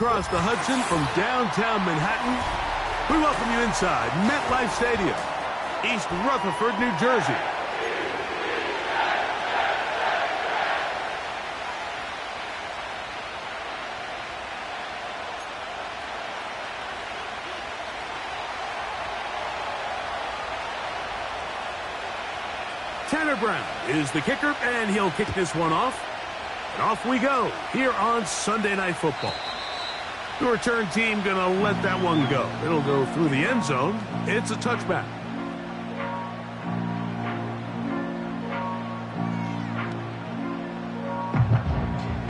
Across the Hudson from downtown Manhattan, we welcome you inside MetLife Stadium, East Rutherford, New Jersey. Tanner Brown is the kicker, and he'll kick this one off. And off we go here on Sunday Night Football. The return team going to let that one go. It'll go through the end zone. It's a touchback.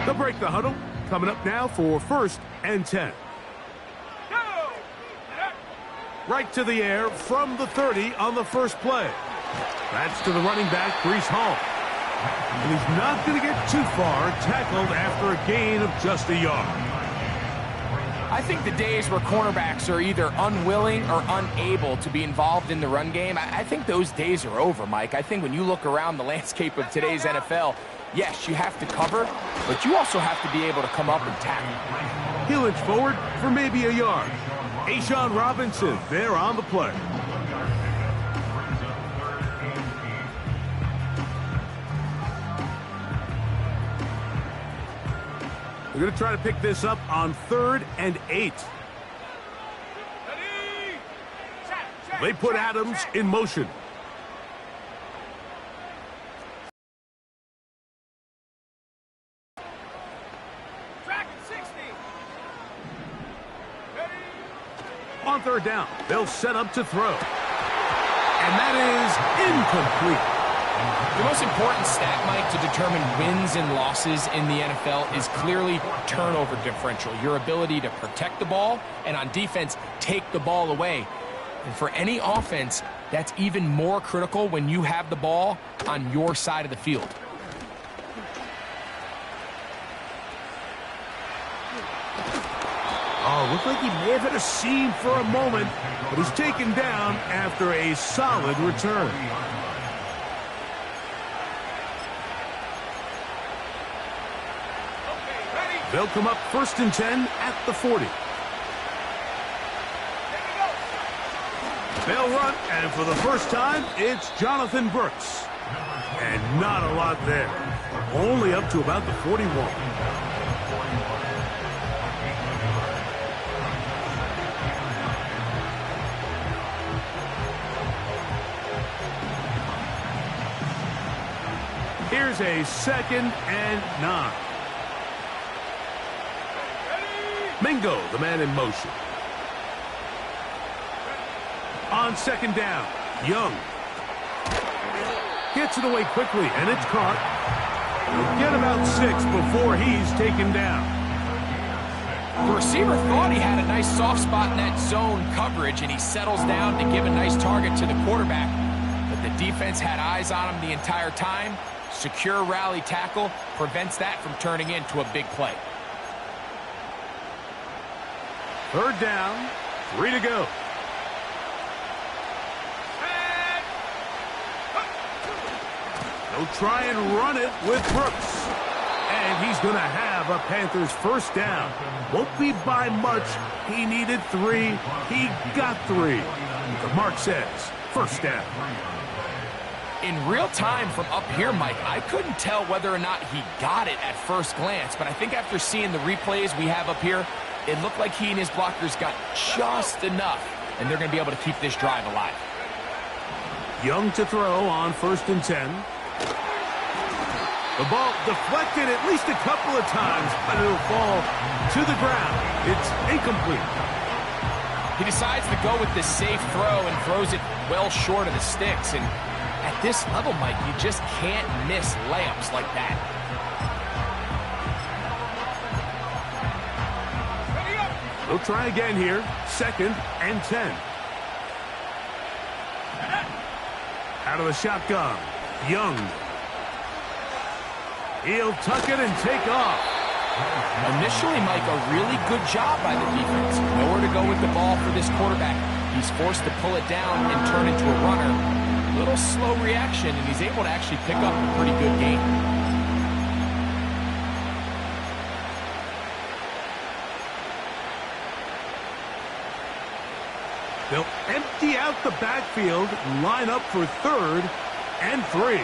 They'll break the huddle. Coming up now for 1st and 10. Right to the air from the 30 on the first play. That's to the running back, Breece Hall. And he's not going to get too far, tackled after a gain of just a yard. I think the days where cornerbacks are either unwilling or unable to be involved in the run game, I think those days are over, Mike. I think when you look around the landscape of today's NFL, yes, you have to cover, but you also have to be able to come up and tackle. He'll inch forward for maybe a yard. A'Shawn Robinson there on the play. We're going to try to pick this up on 3rd and 8. They put Adams in motion. On 3rd down, they'll set up to throw. And that is incomplete. The most important stat, Mike, to determine wins and losses in the NFL is clearly turnover differential, your ability to protect the ball and on defense take the ball away. And for any offense, that's even more critical when you have the ball on your side of the field. Oh, looked like he may have hit a seam for a moment, but he's taken down after a solid return. They'll come up 1st and 10 at the 40. They'll run, and for the first time, it's Jonathan Brooks. And not a lot there. Only up to about the 41. Here's a 2nd and 9. Mingo, the man in motion. On 2nd down, Young. Gets it away quickly, and it's caught. Get about 6 before he's taken down. The receiver thought he had a nice soft spot in that zone coverage, and he settles down to give a nice target to the quarterback. But the defense had eyes on him the entire time. Secure rally tackle prevents that from turning into a big play. 3rd down, 3 to go. They'll try and run it with Brooks. And he's going to have a Panthers 1st down. Won't be by much. He needed 3. He got 3. The mark says 1st down. In real time from up here, Mike, I couldn't tell whether or not he got it at first glance, but I think after seeing the replays we have up here, it looked like he and his blockers got just enough, and they're going to be able to keep this drive alive. Young to throw on 1st and 10. The ball deflected at least a couple of times, but it'll fall to the ground. It's incomplete. He decides to go with this safe throw and throws it well short of the sticks. And at this level, Mike, you just can't miss layups like that. They'll try again here. 2nd and 10. Out of the shotgun, Young. He'll tuck it and take off. Initially, Mike, a really good job by the defense. Nowhere to go with the ball for this quarterback. He's forced to pull it down and turn into a runner. A little slow reaction, and he's able to actually pick up a pretty good gain. They'll empty out the backfield, line up for 3rd and 3.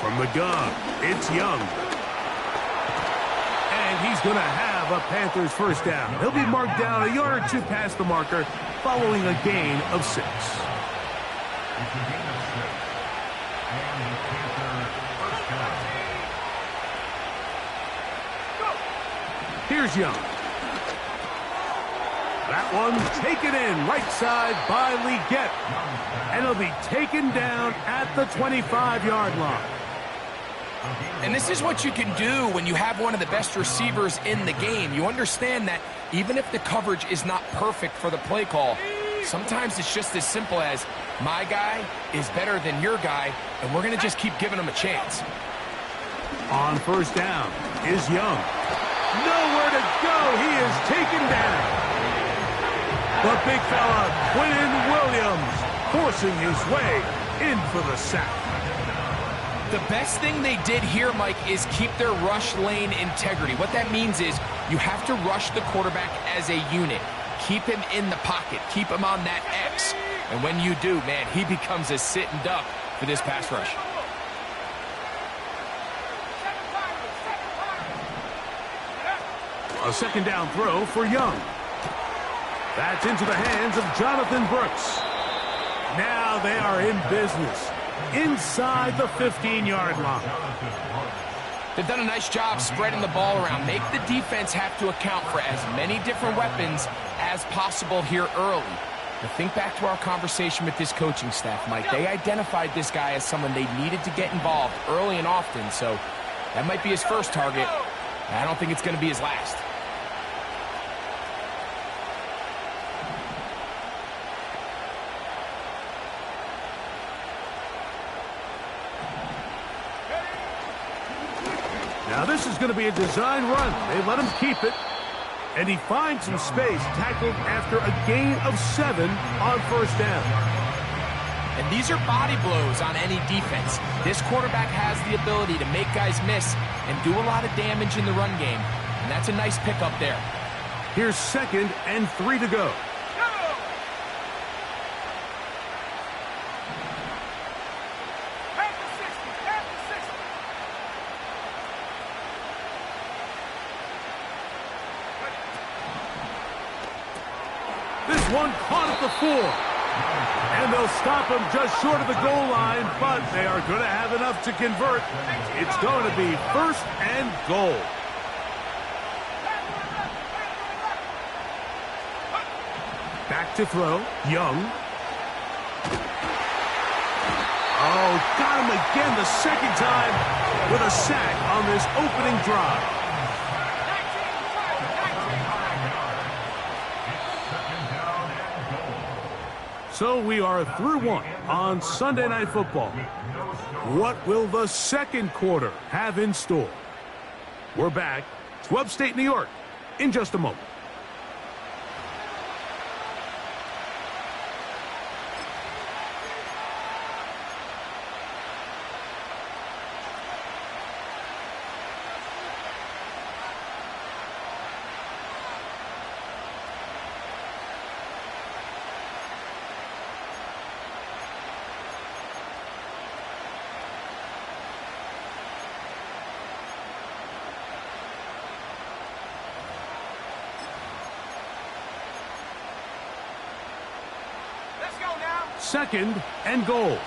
From the gun, it's Young. And he's going to have a Panthers first down. He'll be marked down a yard or 2 past the marker following a gain of 6. Here's Young. That one taken in right side by Legette. And he'll be taken down at the 25-yard line. And this is what you can do when you have one of the best receivers in the game. You understand that even if the coverage is not perfect for the play call, sometimes it's just as simple as my guy is better than your guy, and we're going to just keep giving him a chance. On first down is Young. Nowhere to go. He is taken down. The big fella, Quinnen Williams, forcing his way in for the sack. The best thing they did here, Mike, is keep their rush lane integrity. What that means is you have to rush the quarterback as a unit. Keep him in the pocket. Keep him on that X. And when you do, man, he becomes a sitting duck for this pass rush. A second down throw for Young. That's into the hands of Jonathan Brooks. Now they are in business inside the 15-yard line. They've done a nice job spreading the ball around. Make the defense have to account for as many different weapons as possible here early. But think back to our conversation with this coaching staff, Mike. They identified this guy as someone they needed to get involved early and often, so that might be his first target. I don't think it's going to be his last. Now this is going to be a design run. They let him keep it. And he finds some space, tackled after a gain of 7 on first down. And these are body blows on any defense. This quarterback has the ability to make guys miss and do a lot of damage in the run game. And that's a nice pickup there. Here's 2nd and 3 to go. One caught at the 4. And they'll stop him just short of the goal line, but they are going to have enough to convert. It's going to be 1st and goal. Back to throw. Young. Oh, got him again the second time with a sack on this opening drive. So we are through 1 on Sunday Night Football. What will the second quarter have in store? We're back to upstate New York in just a moment. Second and goal.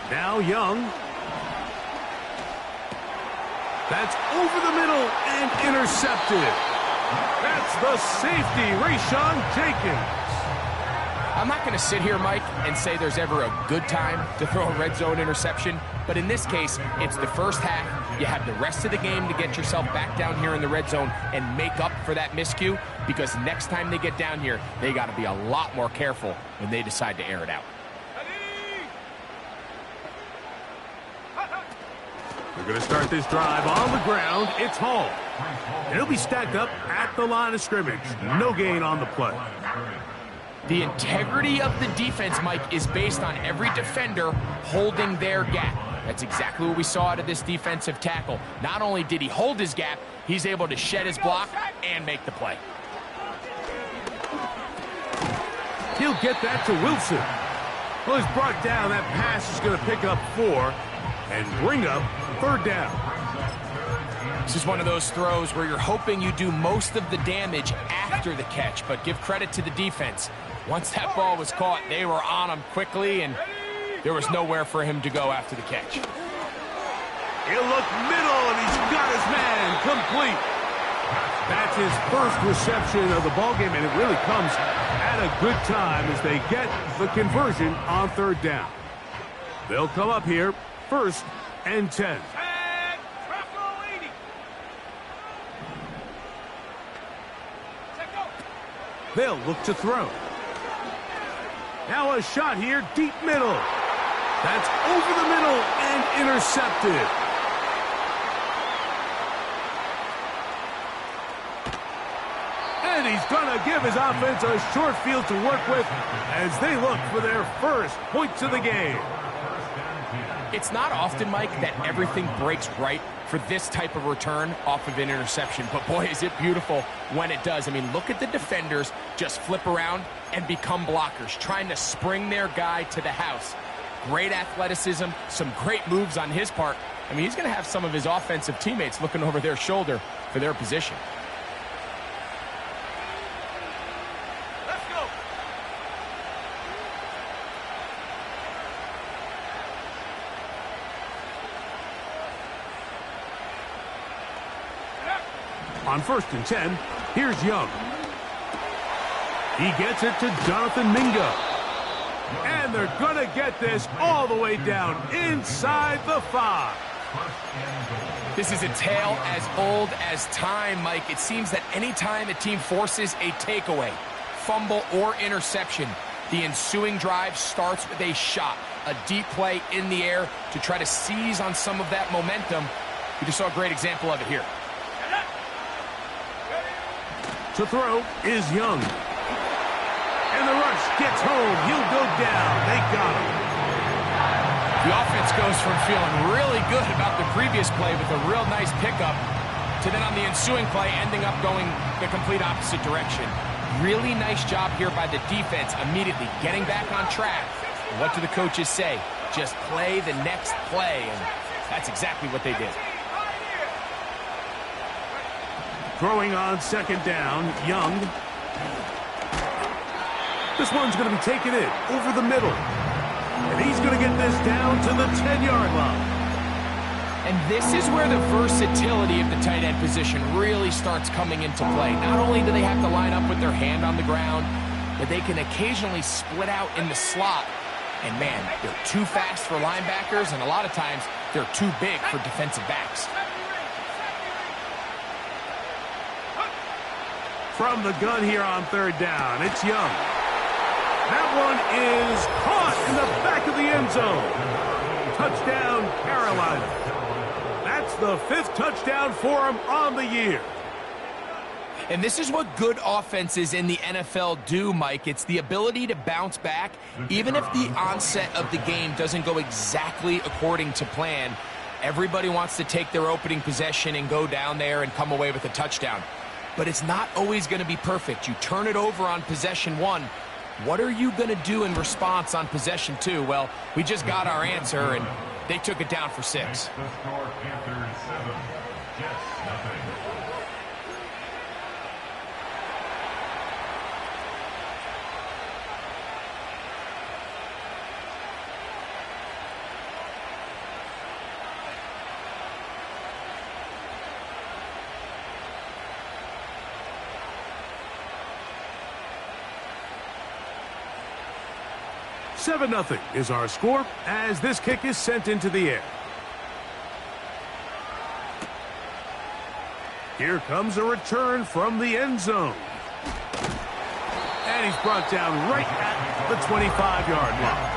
Now Young. That's over the middle and intercepted. That's the safety, Rayshawn Jenkins. I'm not going to sit here, Mike, and say there's ever a good time to throw a red zone interception. But in this case, it's the first half. You have the rest of the game to get yourself back down here in the red zone and make up for that miscue, because next time they get down here, they got to be a lot more careful when they decide to air it out. They're going to start this drive on the ground. It's Hall. It'll be stacked up at the line of scrimmage. No gain on the play. The integrity of the defense, Mike, is based on every defender holding their gap. That's exactly what we saw out of this defensive tackle. Not only did he hold his gap, he's able to shed his block and make the play. He'll get that to Wilson. Well, he's brought down. That pass is going to pick up 4 and bring up 3rd down. This is one of those throws where you're hoping you do most of the damage after the catch, but give credit to the defense. Once that ball was caught, they were on him quickly, and there was nowhere for him to go after the catch. He'll look middle, and he's got his man complete. That's his first reception of the ballgame, and it really comes at a good time as they get the conversion on 3rd down. They'll come up here, 1st and 10. They'll look to throw. Now a shot here, deep middle. That's over the middle and intercepted. And he's going to give his offense a short field to work with as they look for their first points of the game. It's not often, Mike, that everything breaks right for this type of return off of an interception. But boy, is it beautiful when it does. I mean, look at the defenders just flip around and become blockers, trying to spring their guy to the house. Great athleticism, some great moves on his part. I mean, he's going to have some of his offensive teammates looking over their shoulder for their position. On 1st and 10, here's Young. He gets it to Jonathan Mingo. And they're going to get this all the way down inside the 5. This is a tale as old as time, Mike. It seems that anytime a team forces a takeaway, fumble, or interception, the ensuing drive starts with a shot, a deep play in the air to try to seize on some of that momentum. We just saw a great example of it here. To throw is Young. And the rush gets home. He'll go down. They got him. The offense goes from feeling really good about the previous play with a real nice pickup to then on the ensuing play ending up going the complete opposite direction. Really nice job here by the defense immediately getting back on track. And what do the coaches say? Just play the next play, and that's exactly what they did. Throwing on 2nd down, Young. This one's going to be taken in over the middle. And he's going to get this down to the 10-yard line. And this is where the versatility of the tight end position really starts coming into play. Not only do they have to line up with their hand on the ground, but they can occasionally split out in the slot. And man, they're too fast for linebackers, and a lot of times they're too big for defensive backs. From the gun here on 3rd down, it's Young. That one is caught in the back of the end zone. Touchdown, Carolina. That's the 5th touchdown for him on the year. And this is what good offenses in the NFL do, Mike. It's the ability to bounce back, even if the onset of the game doesn't go exactly according to plan. Everybody wants to take their opening possession and go down there and come away with a touchdown. But it's not always going to be perfect. You turn it over on possession 1. What are you going to do in response on possession 2? Well, we just got our answer, and they took it down for 6. Seven 7-0 is our score as this kick is sent into the air. Here comes a return from the end zone. And he's brought down right at the 25-yard line.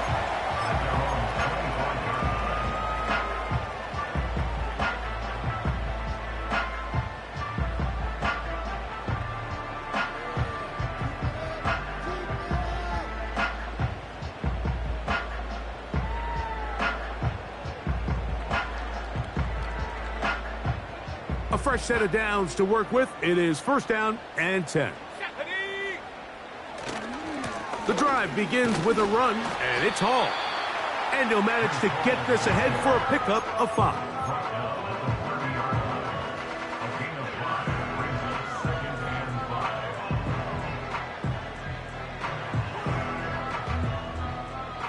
fresh set of downs to work with. It is first down and 10. The drive begins with a run, and it's Hall. And he'll manage to get this ahead for a pickup of 5.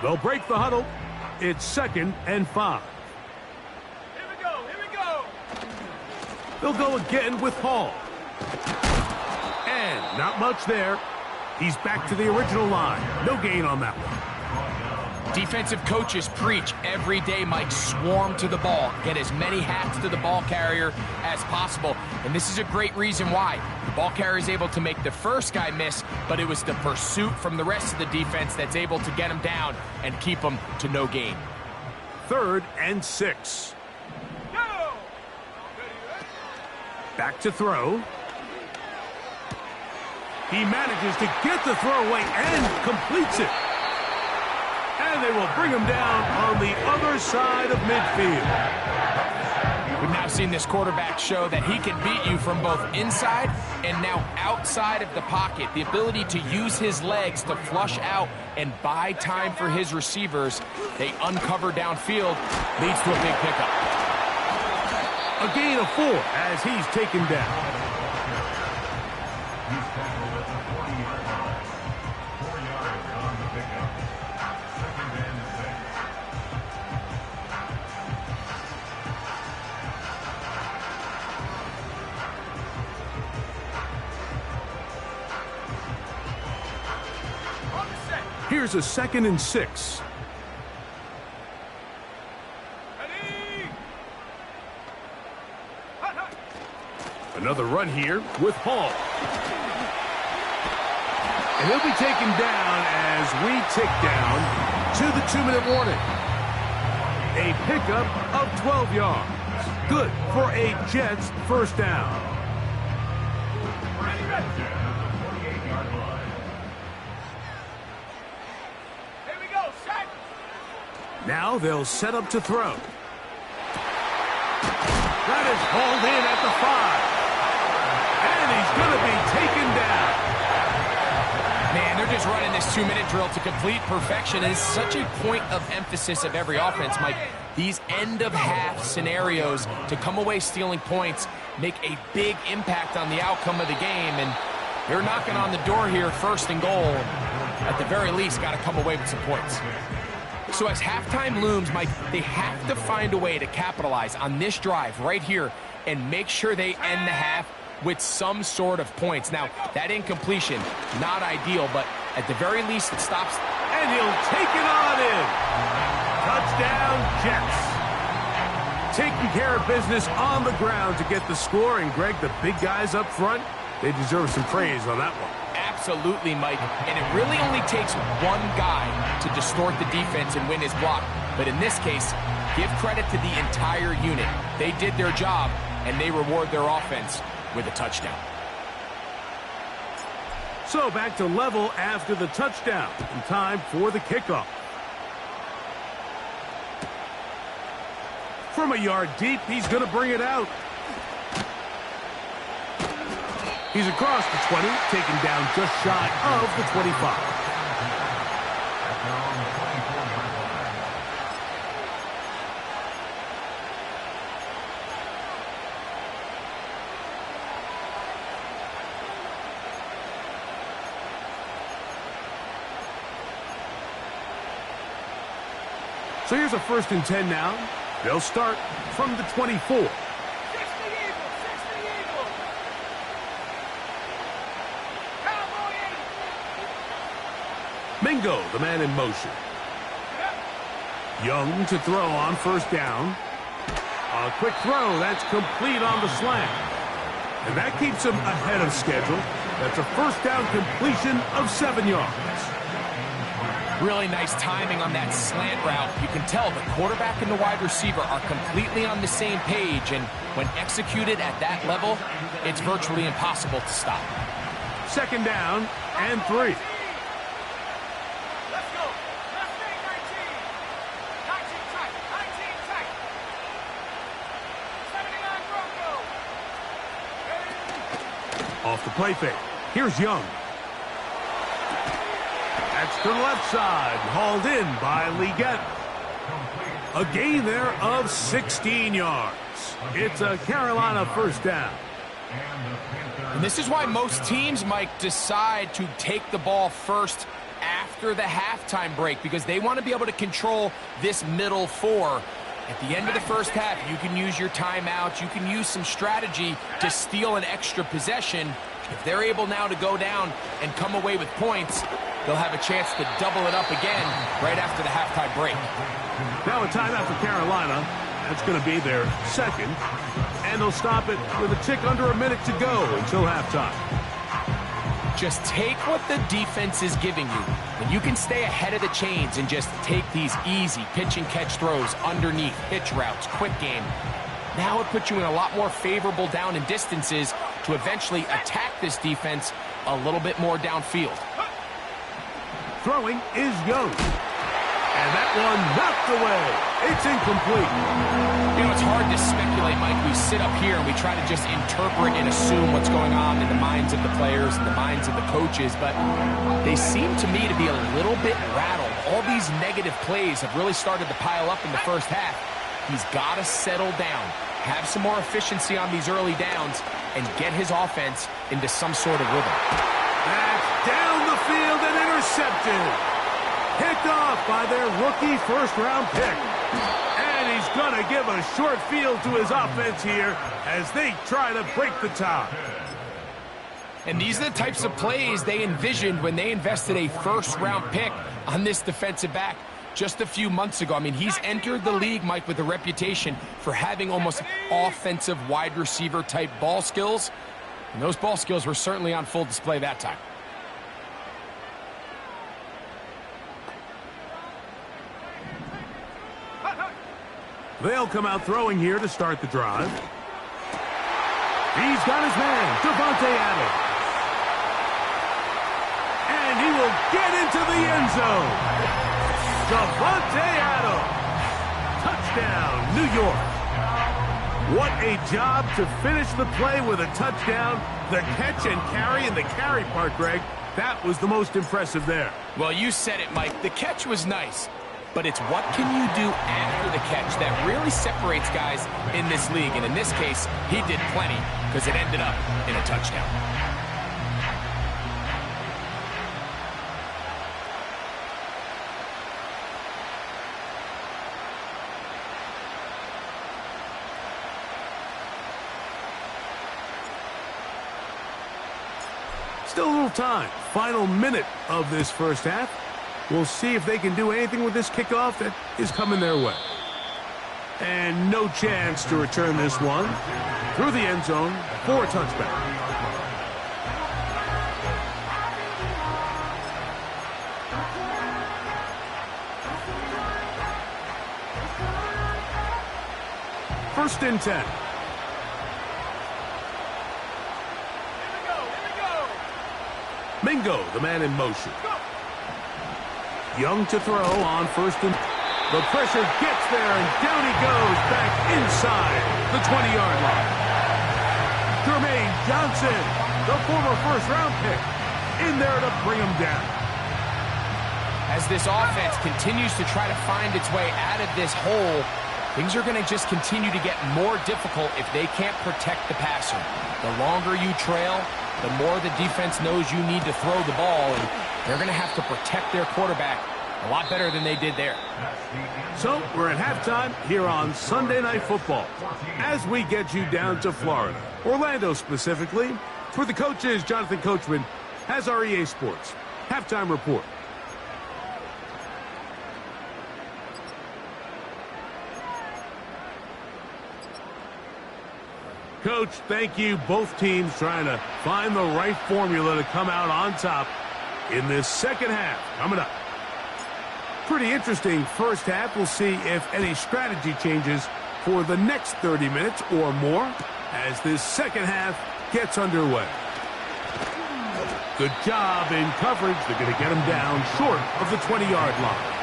They'll break the huddle. It's 2nd and 5. Here we go, here we go. They'll go again with Hall. And not much there. He's back to the original line. No gain on that one. Defensive coaches preach every day, Mike, swarm to the ball. Get as many hats to the ball carrier as possible. And this is a great reason why. The ball carrier is able to make the first guy miss, but it was the pursuit from the rest of the defense that's able to get him down and keep him to no gain. 3rd and 6. Back to throw. He manages to get the throw away and completes it. And they will bring him down on the other side of midfield. We've now seen this quarterback show that he can beat you from both inside and now outside of the pocket. The ability to use his legs to flush out and buy time for his receivers. They uncover downfield, leads to a big pickup. A gain of 4 as he's taken down. Here's a 2nd and 6. Another run here with Hall. And he'll be taken down as we tick down to the 2-minute warning. A pickup of 12 yards. Good for a Jets first down. Now they'll set up to throw. That is hauled in at the 5. And he's going to be taken down. Man, they're just running this 2-minute drill to complete perfection. It's such a point of emphasis of every offense, Mike. These end-of-half scenarios to come away stealing points make a big impact on the outcome of the game. And they're knocking on the door here, 1st and goal. At the very least, got to come away with some points. So as halftime looms, Mike, they have to find a way to capitalize on this drive right here and make sure they end the half with some sort of points. Now, that incompletion, not ideal, but at the very least, it stops. And he'll take it on in. Touchdown, Jets. Taking care of business on the ground to get the score. And, Greg, the big guys up front, they deserve some praise on that one. Absolutely, Mike. And it really only takes one guy to distort the defense and win his block. But in this case, give credit to the entire unit. They did their job, and they reward their offense with a touchdown. So back to level after the touchdown. And time for the kickoff. From a yard deep, he's going to bring it out. He's across the 20, taken down just shy of the 25. So here's a 1st and 10 now. They'll start from the 24. Mingo, the man in motion. Young to throw on 1st down. A quick throw, that's complete on the slant. And that keeps him ahead of schedule. That's a 1st down completion of 7 yards. Really nice timing on that slant route. You can tell the quarterback and the wide receiver are completely on the same page, and when executed at that level, it's virtually impossible to stop. 2nd down and 3. Off the play fake. Here's Young. That's to the left side. Hauled in by Liggett. A gain there of 16 yards. It's a Carolina first down. And this is why most teams, Mike, decide to take the ball first after the halftime break, because they want to be able to control this middle four. At the end of the first half, you can use your timeouts. You can use some strategy to steal an extra possession. If they're able now to go down and come away with points, they'll have a chance to double it up again right after the halftime break. Now a timeout for Carolina. That's going to be their second. And they'll stop it with a tick under a minute to go until halftime. Just take what the defense is giving you. And you can stay ahead of the chains and just take these easy pitch and catch throws underneath, hitch routes, quick game. Now it puts you in a lot more favorable down and distances to eventually attack this defense a little bit more downfield. Throwing is Young. And that one knocked away. It's incomplete. You know, it's hard to speculate, Mike. We sit up here and we try to just interpret and assume what's going on in the minds of the players and the minds of the coaches, but they seem to me to be a little bit rattled. All these negative plays have really started to pile up in the first half. He's got to settle down, have some more efficiency on these early downs, and get his offense into some sort of rhythm. That's down the field and intercepted. Picked off by their rookie first-round pick. And he's going to give a short field to his offense here as they try to break the tie. And these are the types of plays they envisioned when they invested a first-round pick on this defensive back just a few months ago. I mean, he's entered the league, Mike, with a reputation for having almost offensive wide receiver type ball skills. And those ball skills were certainly on full display that time. They'll come out throwing here to start the drive. He's got his man, Davante Adams. And he will get into the end zone. Davante Adams. Touchdown, New York. What a job to finish the play with a touchdown. The catch and carry, and the carry part, Greg, that was the most impressive there. Well, you said it, Mike. The catch was nice. But it's what can you do after the catch that really separates guys in this league. And in this case, he did plenty because it ended up in a touchdown. Still a little time. Final minute of this first half. We'll see if they can do anything with this kickoff that is coming their way. And no chance to return this one through the end zone for a touchback. First and 10. Mingo, the man in motion. Young to throw on first and... The pressure gets there, and down he goes back inside the 20-yard line. Jermaine Johnson, the former first-round pick, in there to bring him down. As this offense continues to try to find its way out of this hole, things are going to just continue to get more difficult if they can't protect the passer. The longer you trail, the more the defense knows you need to throw the ball, and they're going to have to protect their quarterback a lot better than they did there. So we're at halftime here on Sunday Night Football as we get you down to Florida, Orlando specifically, where the coaches, Jonathan Coachman, has our EA Sports halftime report. Coach, thank you. Both teams trying to find the right formula to come out on top in this second half. Coming up. Pretty interesting first half. We'll see if any strategy changes for the next 30 minutes or more as this second half gets underway. Good job in coverage. They're going to get him down short of the 20-yard line.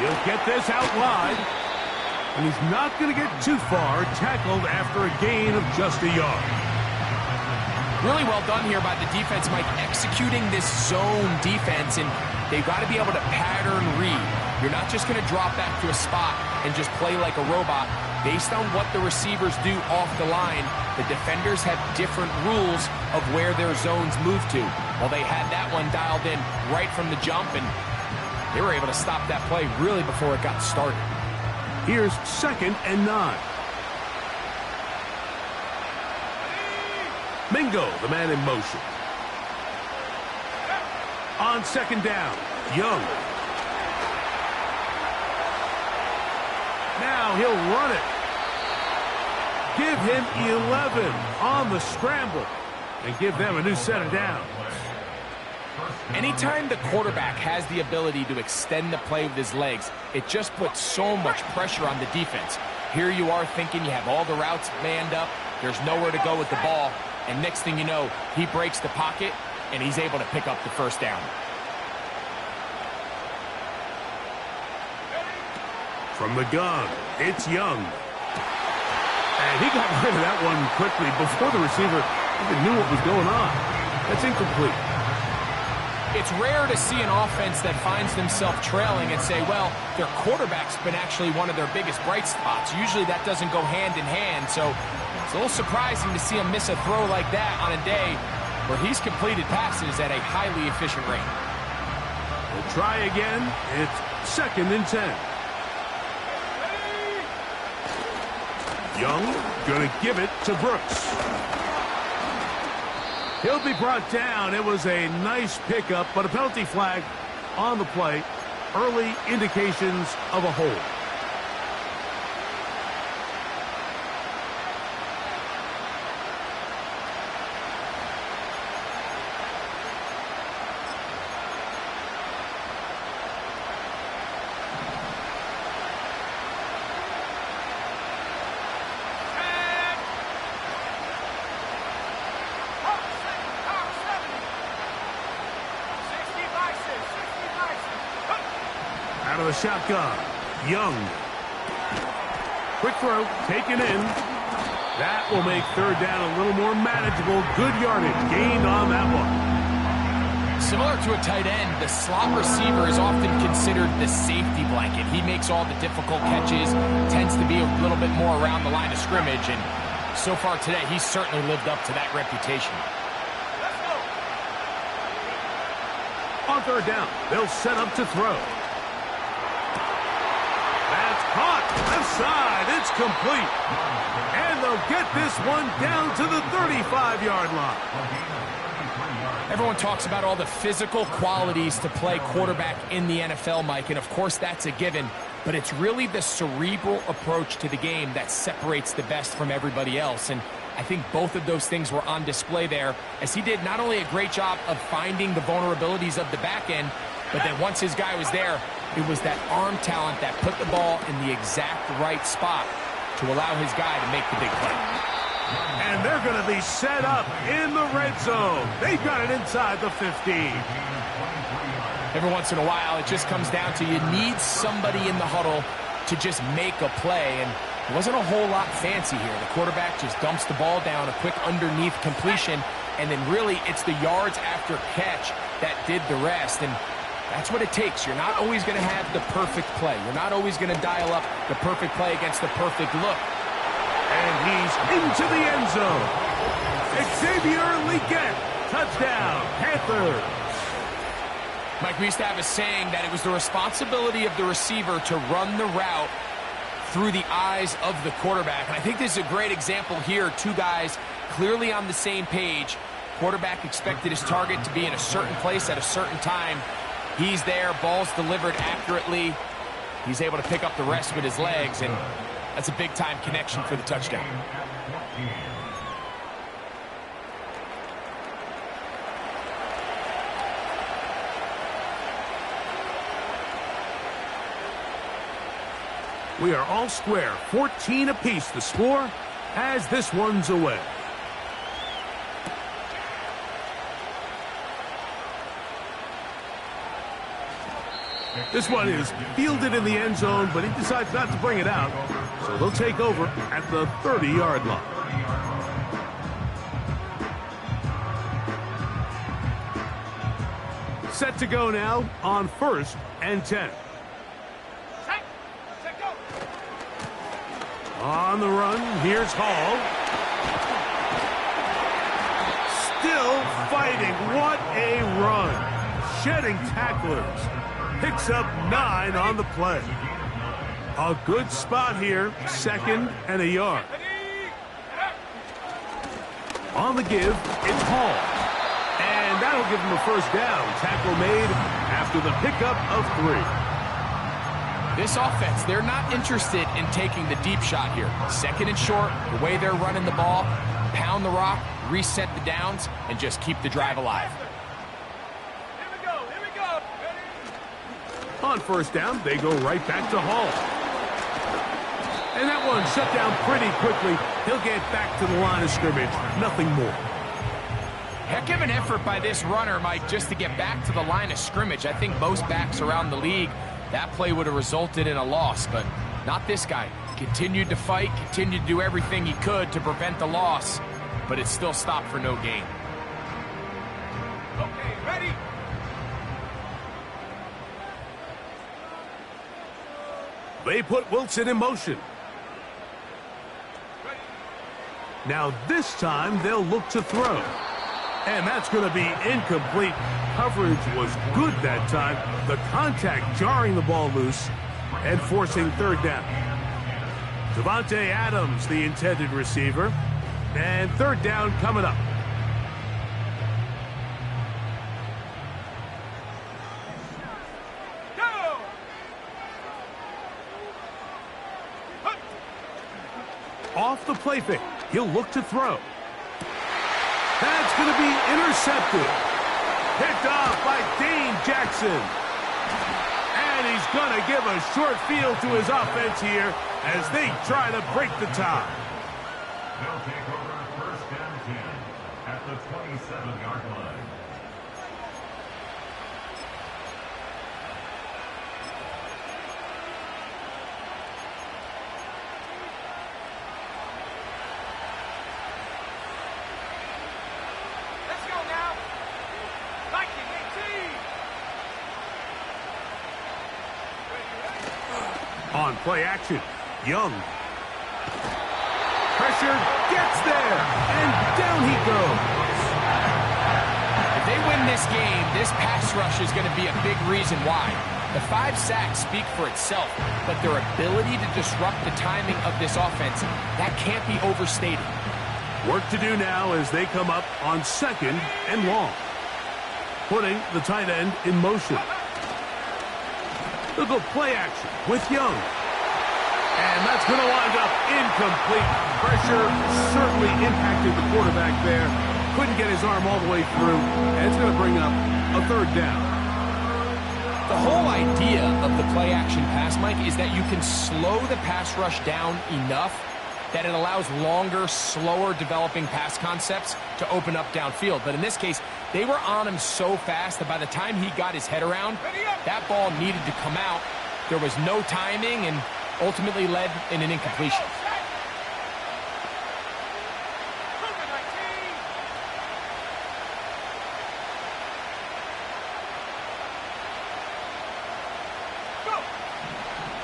He'll get this out wide. And he's not going to get too far, tackled after a gain of just a yard. Really well done here by the defense, Mike, executing this zone defense, and they've got to be able to pattern read. You're not just going to drop back to a spot and just play like a robot. Based on what the receivers do off the line, the defenders have different rules of where their zones move to. Well, they had that one dialed in right from the jump, and they were able to stop that play really before it got started. Here's 2nd and 9. Mingo, the man in motion. On 2nd down, Young. Now he'll run it. Give him 11 on the scramble and give them a new set of downs. Anytime the quarterback has the ability to extend the play with his legs, it just puts so much pressure on the defense. Here you are thinking you have all the routes manned up, there's nowhere to go with the ball, and next thing you know, he breaks the pocket, and he's able to pick up the first down. From the gun, it's Young. And he got rid of that one quickly before the receiver even knew what was going on. That's incomplete. It's rare to see an offense that finds themselves trailing and say, well, their quarterback's been actually one of their biggest bright spots. Usually that doesn't go hand in hand, so it's a little surprising to see him miss a throw like that on a day where he's completed passes at a highly efficient rate. We'll try again. It's 2nd and 10. Young gonna give it to Brooks. He'll be brought down. It was a nice pickup, but a penalty flag on the play. Early indications of a hold. Out of the shotgun, Young. Quick throw, taken in. That will make 3rd down a little more manageable. Good yardage gained on that one. Similar to a tight end, the slot receiver is often considered the safety blanket. He makes all the difficult catches, tends to be a little bit more around the line of scrimmage, and so far today, he's certainly lived up to that reputation. On 3rd down, they'll set up to throw. That's caught. Left side. It's complete. And they'll get this one down to the 35-yard line. Everyone talks about all the physical qualities to play quarterback in the NFL, Mike, and of course that's a given, but it's really the cerebral approach to the game that separates the best from everybody else, and I think both of those things were on display there, as he did not only a great job of finding the vulnerabilities of the back end, but then once his guy was there, it was that arm talent that put the ball in the exact right spot to allow his guy to make the big play. And they're going to be set up in the red zone. They've got it inside the 15. Every once in a while, it just comes down to you need somebody in the huddle to just make a play, and it wasn't a whole lot fancy here. The quarterback just dumps the ball down, a quick underneath completion, and then really it's the yards after catch that did the rest, and that's what it takes. You're not always going to have the perfect play. You're not always going to dial up the perfect play against the perfect look. And he's into the end zone. Xavier Legette, touchdown, Panthers. Mike, we used to have a saying that it was the responsibility of the receiver to run the route through the eyes of the quarterback. And I think this is a great example here. Two guys clearly on the same page. Quarterback expected his target to be in a certain place at a certain time. He's there, ball's delivered accurately. He's able to pick up the rest with his legs, and that's a big-time connection for the touchdown. We are all square, 14 apiece the score as this one's away. This one is fielded in the end zone, but he decides not to bring it out. So they'll take over at the 30-yard line. Set to go now on 1st and 10. Set, go. On the run, here's Hall. Still fighting. What a run. Shedding tacklers. Picks up 9 on the play. A good spot here. 2nd and a yard. On the give, it's Hall. And that'll give him a first down. Tackle made after the pickup of 3. This offense, they're not interested in taking the deep shot here. 2nd and short, the way they're running the ball, pound the rock, reset the downs, and just keep the drive alive. Here we go. Ready? On 1st down, they go right back to Hall. And that one shut down pretty quickly. He'll get back to the line of scrimmage. Nothing more. Heck of an effort by this runner, Mike, just to get back to the line of scrimmage. I think most backs around the league, that play would have resulted in a loss, but not this guy. Continued to fight, continued to do everything he could to prevent the loss, but it still stopped for no gain. Okay, ready? They put Wilson in motion. Ready? Now this time they'll look to throw. And that's going to be incomplete. Coverage was good that time. The contact jarring the ball loose and forcing 3rd down. Davante Adams, the intended receiver. And 3rd down coming up. Go! Off the play fake. He'll look to throw. That's going to be intercepted. Picked off by Dane Jackson. And he's going to give a short field to his offense here as they try to break the tie. They'll take over 1st and 10 at the 27-yard line. Let's go now. Viking 18. On play action, Young. Pressure gets there, and down he goes. If they win this game, this pass rush is going to be a big reason why. The 5 sacks speak for itself, but their ability to disrupt the timing of this offense, that can't be overstated. Work to do now as they come up on 2nd and long. Putting the tight end in motion. They'll go play action with Young. And that's going to wind up incomplete. Pressure certainly impacted the quarterback there. Couldn't get his arm all the way through. And it's going to bring up a 3rd down. The whole idea of the play action pass, Mike, is that you can slow the pass rush down enough that it allows longer, slower developing pass concepts to open up downfield. But in this case, they were on him so fast that by the time he got his head around, that ball needed to come out. There was no timing and ultimately led in an incompletion.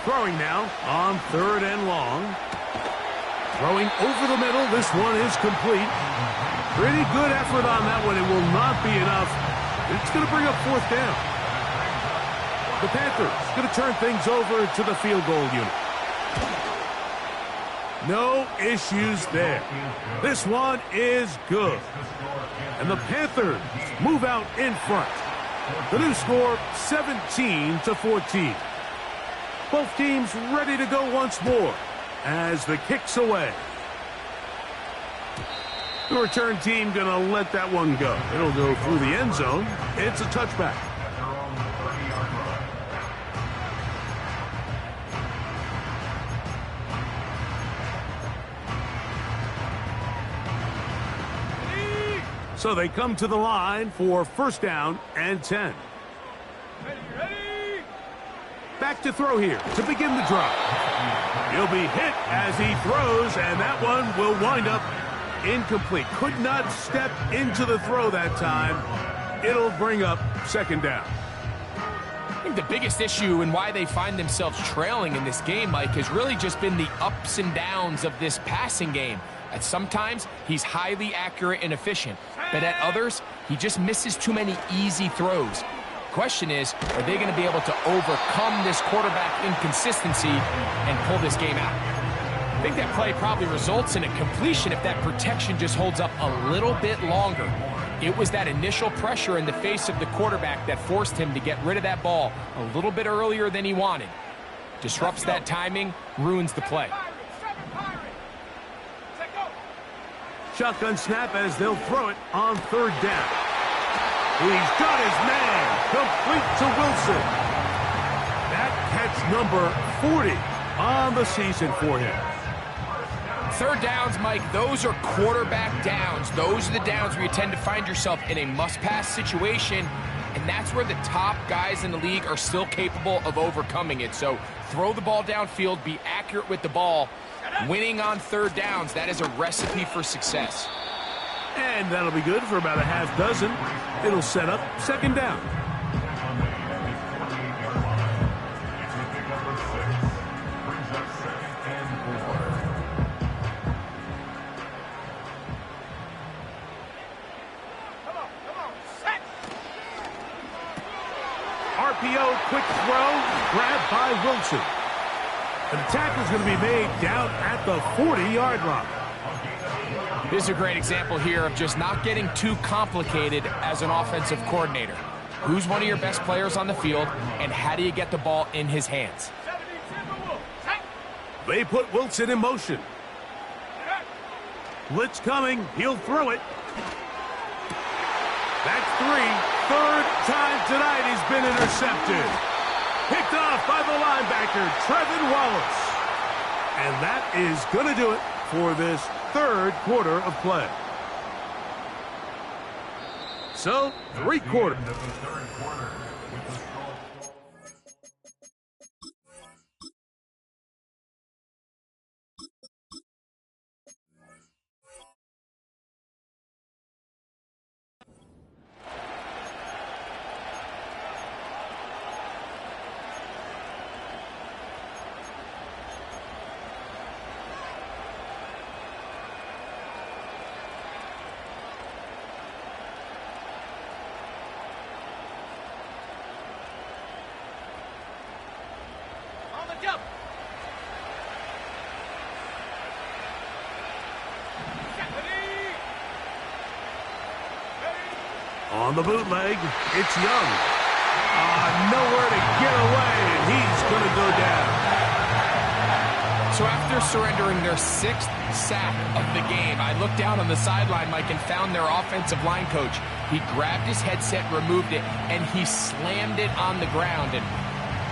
Throwing now on 3rd and long. Throwing over the middle. This one is complete. Pretty good effort on that one. It will not be enough. It's going to bring up 4th down. The Panthers going to turn things over to the field goal unit. No issues there. This one is good. And the Panthers move out in front. The new score, 17-14. Both teams ready to go once more as the kick's away. The return team going to let that one go. It'll go through the end zone. It's a touchback. So they come to the line for 1st down and 10. Ready, ready? Set to throw here to begin the drive. He'll be hit as he throws, and that one will wind up incomplete. Could not step into the throw that time. It'll bring up second down. I think the biggest issue and why they find themselves trailing in this game, Mike, has really just been the ups and downs of this passing game. At sometimes, he's highly accurate and efficient, but at others, he just misses too many easy throws. Question is, are they going to be able to overcome this quarterback inconsistency and pull this game out? I think that play probably results in a completion if that protection just holds up a little bit longer. It was that initial pressure in the face of the quarterback that forced him to get rid of that ball a little bit earlier than he wanted. Disrupts that timing, ruins the play. Shotgun snap as they'll throw it on third down. He's got his man, complete to Wilson. That catch number 40 on the season for him. Third downs, Mike, those are quarterback downs. Those are the downs where you tend to find yourself in a must-pass situation, and that's where the top guys in the league are still capable of overcoming it. So throw the ball downfield, be accurate with the ball. Winning on third downs, that is a recipe for success. And that'll be good for about a half dozen. It'll set up second down. RPO, quick throw, grabbed by Wilson. And the tackle's going to be made down at the 40-yard line. This is a great example here of just not getting too complicated as an offensive coordinator. Who's one of your best players on the field, and how do you get the ball in his hands? They put Wilson in motion. Blitz coming. He'll throw it. That's three. Third time tonight he's been intercepted. Picked off by the linebacker, Trevin Wallace. And that is going to do it for this third quarter of play. So, three quarters. On the bootleg, it's Young. Nowhere to get away, and he's going to go down. So after surrendering their sixth sack of the game, I looked down on the sideline, Mike, and found their offensive line coach. He grabbed his headset, removed it, and he slammed it on the ground. And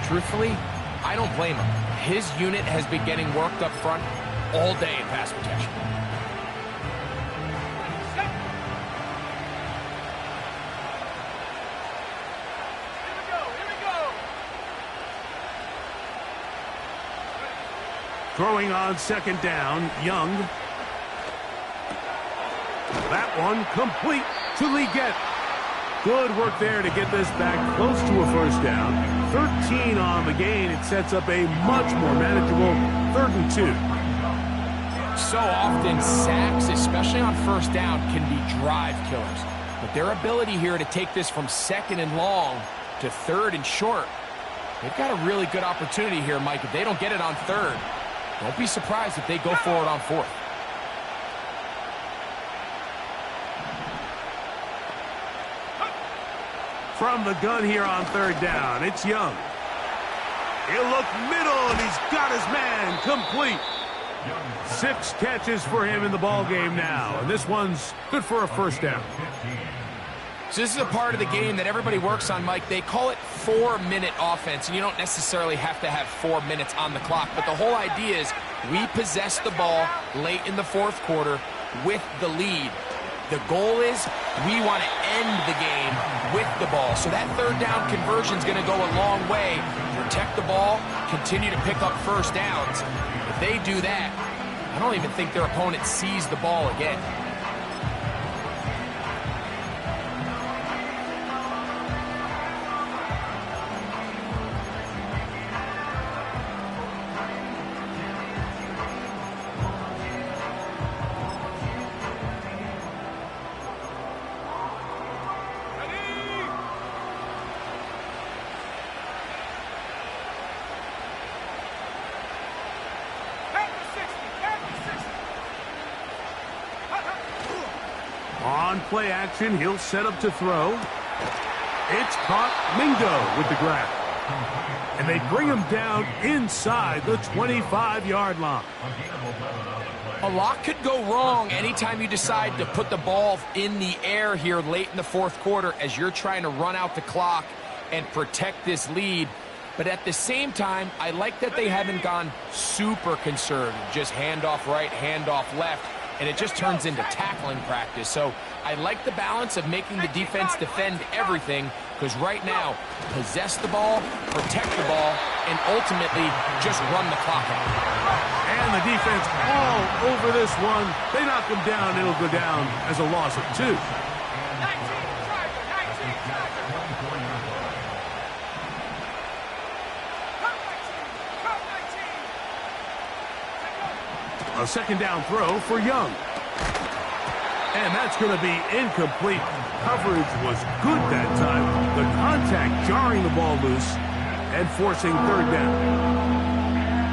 truthfully, I don't blame him. His unit has been getting worked up front all day in pass protection. Throwing on second down, Young. That one complete to Leggett. Good work there to get this back close to a first down. 13 on the gain. It sets up a much more manageable 3rd and 2. So often, sacks, especially on first down, can be drive killers. But their ability here to take this from 2nd and long to 3rd and short, they've got a really good opportunity here, Mike. If they don't get it on 3rd, don't be surprised if they go for it on 4th. From the gun here on 3rd down, it's Young. He'll look middle, and he's got his man complete. 6 catches for him in the ballgame now, and this one's good for a first down. So this is a part of the game that everybody works on, Mike. They call it 4-minute offense, and you don't necessarily have to have 4 minutes on the clock. But the whole idea is we possess the ball late in the 4th quarter with the lead. The goal is we want to end the game with the ball. So that third down conversion is going to go a long way. Protect the ball, continue to pick up first downs. If they do that, I don't even think their opponent sees the ball again. On play action, he'll set up to throw. It's caught. Mingo with the grab. And they bring him down inside the 25-yard line. A lot could go wrong anytime you decide to put the ball in the air here late in the fourth quarter as you're trying to run out the clock and protect this lead. But at the same time, I like that they haven't gone super conservative. Just handoff right, handoff left, and it just turns into tackling practice. So I like the balance of making the defense defend everything, because right now, possess the ball, protect the ball, and ultimately just run the clock out. And the defense all over this one. They knock him down. It'll go down as a loss of 2. A second down throw for Young. And that's going to be incomplete. Coverage was good that time. The contact jarring the ball loose and forcing third down.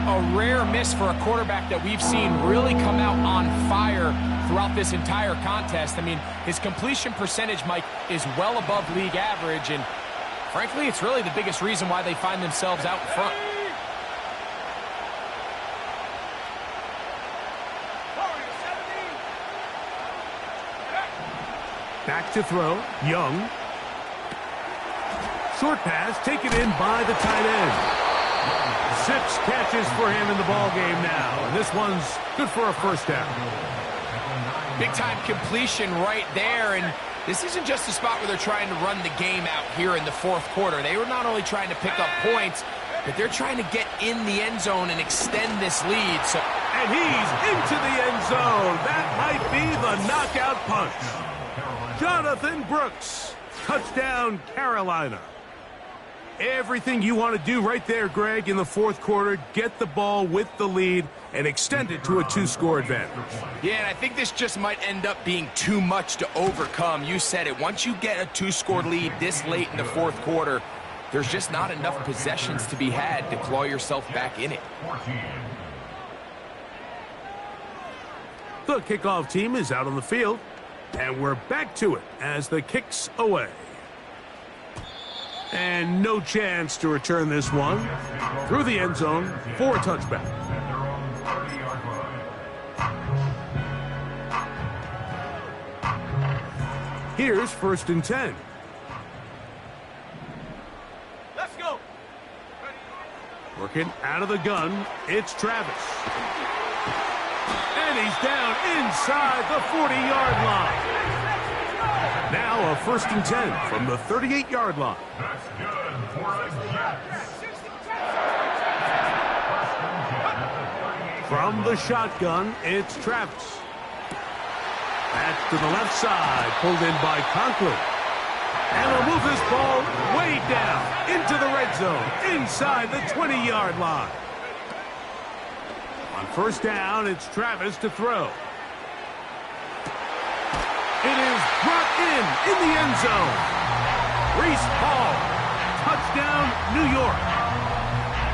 A rare miss for a quarterback that we've seen really come out on fire throughout this entire contest. I mean, his completion percentage, Mike, is well above league average, and frankly, it's really the biggest reason why they find themselves out in front. Back to throw, Young. Short pass taken in by the tight end. 6 catches for him in the ball game now, and this one's good for a first down. Big time completion right there, and this isn't just a spot where they're trying to run the game out here in the fourth quarter. They were not only trying to pick up points, but they're trying to get in the end zone and extend this lead. And he's into the end zone. That might be the knockout punch. Jonathan Brooks, touchdown Carolina. Everything you want to do right there, Greg, in the fourth quarter, get the ball with the lead and extend it to a 2-score advantage. Yeah, and I think this just might end up being too much to overcome. You said it. Once you get a 2-score lead this late in the fourth quarter, there's just not enough possessions to be had to claw yourself back in it. The kickoff team is out on the field. And we're back to it as the kick's away. And no chance to return this one through the end zone for a touchback. Here's 1st and 10. Let's go. Working out of the gun, it's Travis. And he's down inside the 40-yard line. Now a 1st and 10 from the 38-yard line. That's good for a Jets. From the shotgun, it's Travis. That's to the left side, pulled in by Conklin. And he'll move this ball way down into the red zone, inside the 20-yard line. On 1st down, it's Travis to throw. It is brought in the end zone. Breece Hall, touchdown, New York.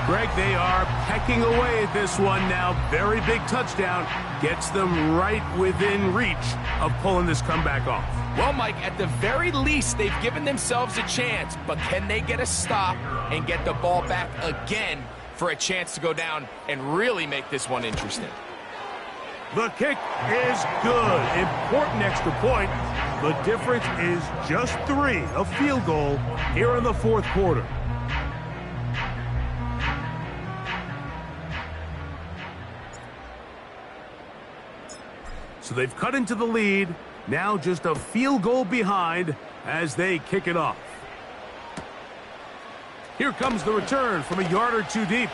Greg, they are pecking away at this one now. Very big touchdown. Gets them right within reach of pulling this comeback off. Well, Mike, at the very least, they've given themselves a chance, but can they get a stop and get the ball back again for a chance to go down and really make this one interesting? The kick is good. Important extra point. The difference is just 3, a field goal here in the fourth quarter. So they've cut into the lead Now just a field goal behind as they kick it off. Here comes the return from a yard or two deep.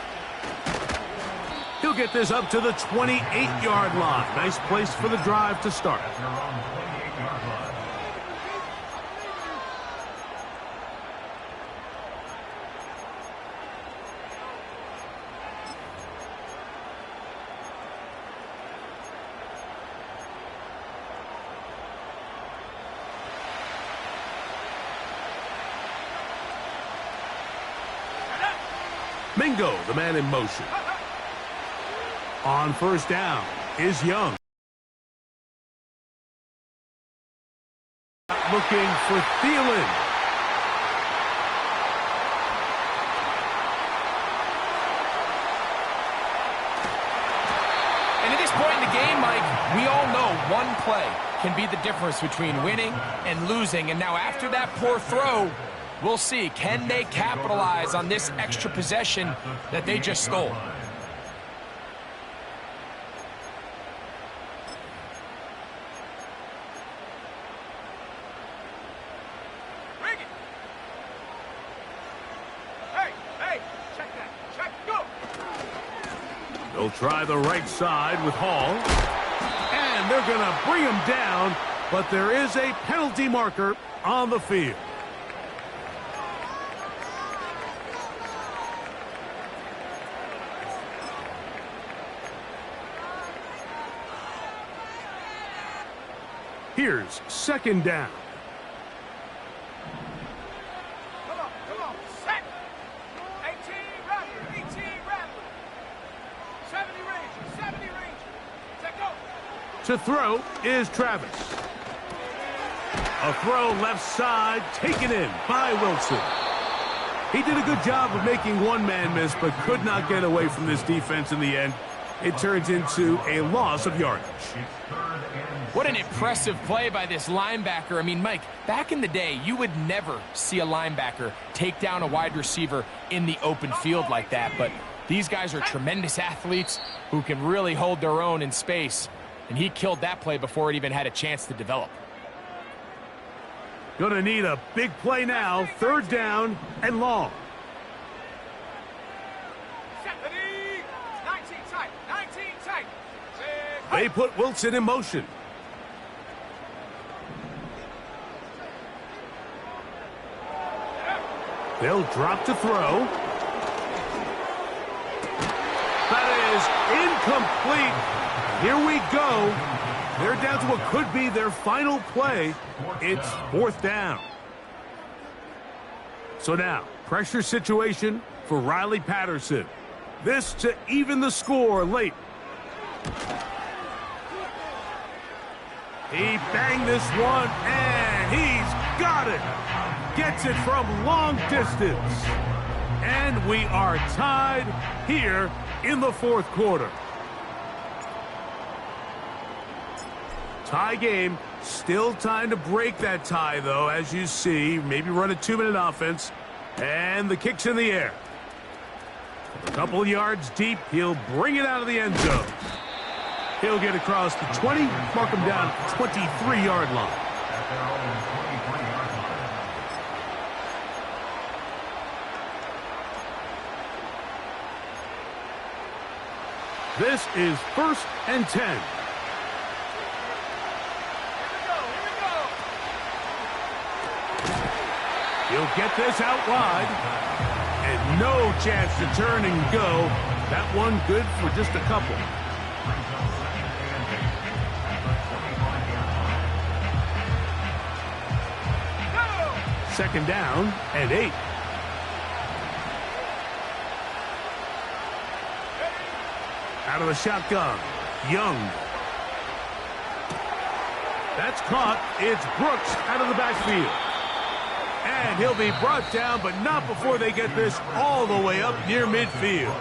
He'll get this up to the 28-yard line. Nice place for the drive to start. At their own 28-yard line. Mingo, the man in motion. On first down is Young. Looking for Thielen. And at this point in the game, Mike, we all know one play can be the difference between winning and losing. And now after that poor throw, we'll see, can they capitalize on this extra possession that they just stole? Bring it. Hey, check that. Check, go. They'll try the right side with Hall. And they're going to bring him down, but there is a penalty marker on the field. Here's second down. Come on, set. 18 Rattler. 70 Ranger. Set, go. To throw is Travis. A throw left side, taken in by Wilson. He did a good job of making one man miss, but could not get away from this defense in the end. It turns into a loss of yardage. What an impressive play by this linebacker. I mean, Mike, back in the day, you would never see a linebacker take down a wide receiver in the open field like that. But these guys are tremendous athletes who can really hold their own in space. And he killed that play before it even had a chance to develop. Gonna need a big play now. Third down and long. Set. 19 tight. They put Wilson in motion. They'll drop to throw. That is incomplete. Here we go. They're down to what could be their final play. It's fourth down. So now, pressure situation for Riley Patterson. This to even the score late. He banged this one, and he's got it. Gets it from long distance. And we are tied here in the fourth quarter. Tie game. Still time to break that tie, though, as you see. Maybe run a 2-minute offense. And the kick's in the air. A couple yards deep. He'll bring it out of the end zone. He'll get across the 20, mark him down 23-yard line. At their own 23-yard line. This is 1st and 10. Here we go. He'll get this out wide. And no chance to turn and go. That one good for just a couple. Second down and 8. Out of the shotgun, Young. That's caught. It's Brooks out of the backfield. And he'll be brought down, but not before they get this all the way up near midfield.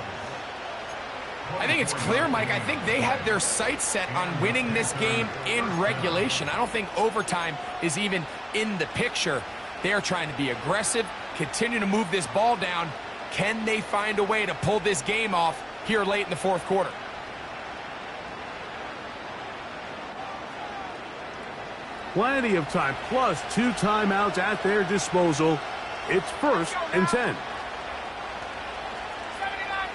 I think it's clear, Mike. I think they have their sights set on winning this game in regulation. I don't think overtime is even in the picture. They are trying to be aggressive, continue to move this ball down. Can they find a way to pull this game off here late in the fourth quarter? plenty of time, plus 2 timeouts at their disposal. It's 1st and 10. 79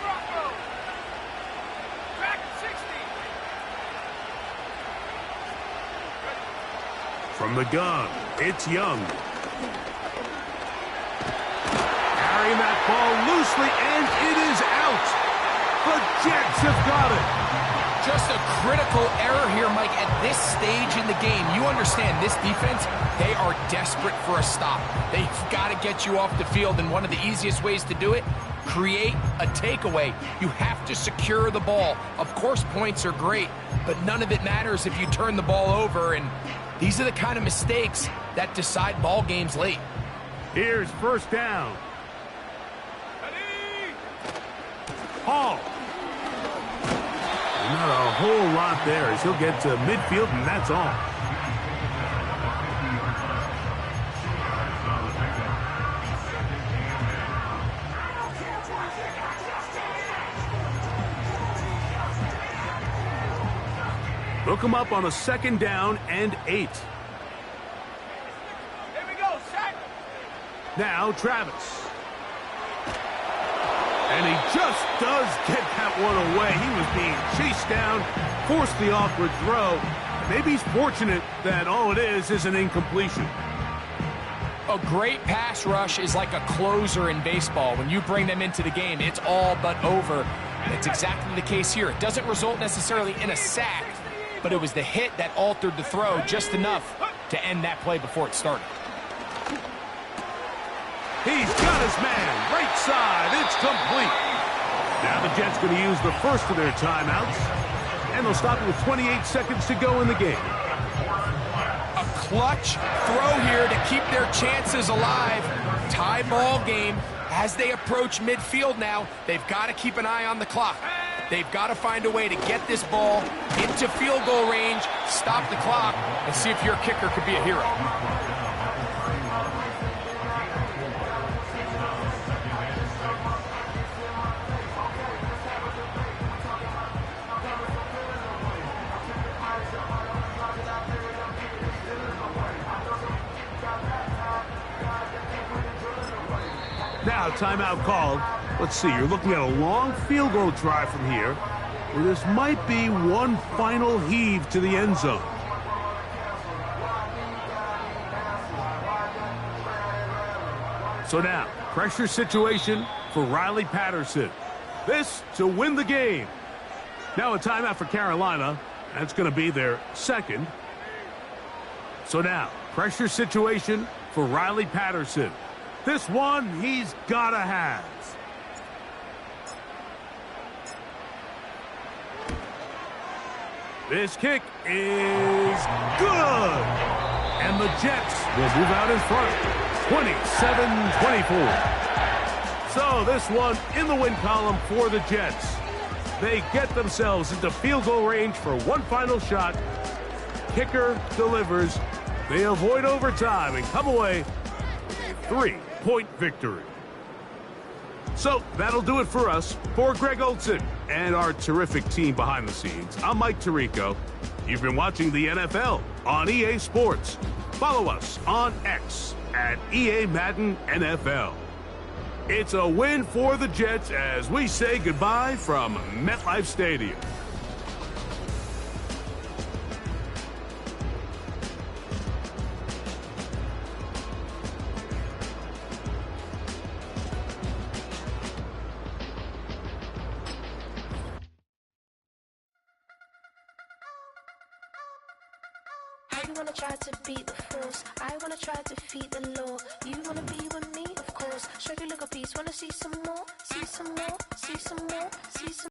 Broncos. Back 60. From the gun, it's Young. Carrying that ball loosely, and it is out. The Jets have got it. Just a critical error here, Mike, at this stage in the game. You understand this defense, they are desperate for a stop. They've got to get you off the field, and one of the easiest ways to do it, create a takeaway. You have to secure the ball. Of course, points are great, but none of it matters if you turn the ball over, and these are the kind of mistakes that decide ball games late. Here's 1st down. Hall. Not a whole lot there as he'll get to midfield, and that's all. Hook him up on a 2nd down and 8. Here we go, set. Now Travis. And he just does get that one away. He was being chased down, forced the awkward throw. Maybe he's fortunate that all it is an incompletion. A great pass rush is like a closer in baseball. When you bring them into the game, it's all but over. And it's exactly the case here. It doesn't result necessarily in a sack, but it was the hit that altered the throw just enough to end that play before it started. He's got his man, right side, it's complete. Now the Jets going to use the first of their timeouts, and they'll stop it with 28 seconds to go in the game. A clutch throw here to keep their chances alive. Tie ball game as they approach midfield now. They've got to keep an eye on the clock. They've got to find a way to get this ball into field goal range, stop the clock, and see if your kicker could be a hero. Now, timeout called. Let's see, you're looking at a long field goal try from here, where this might be one final heave to the end zone. So now, pressure situation for Riley Patterson. This to win the game. Now a timeout for Carolina. That's going to be their 2nd. So now, pressure situation for Riley Patterson. This one he's got to have. This kick is good. And the Jets will move out in front. 27-24. So this one in the win column for the Jets. They get themselves into field goal range for one final shot. Kicker delivers. They avoid overtime and come away with a 3-point victory. So that'll do it for us. For Greg Olson and our terrific team behind the scenes, I'm Mike Tirico. You've been watching the NFL on EA Sports. Follow us on X at EA Madden NFL. It's a win for the Jets as we say goodbye from MetLife Stadium. You wanna try to beat the force, I wanna try to defeat the law. You wanna be with me, of course. Show you look a piece, wanna see some more, see some more, see some more, see some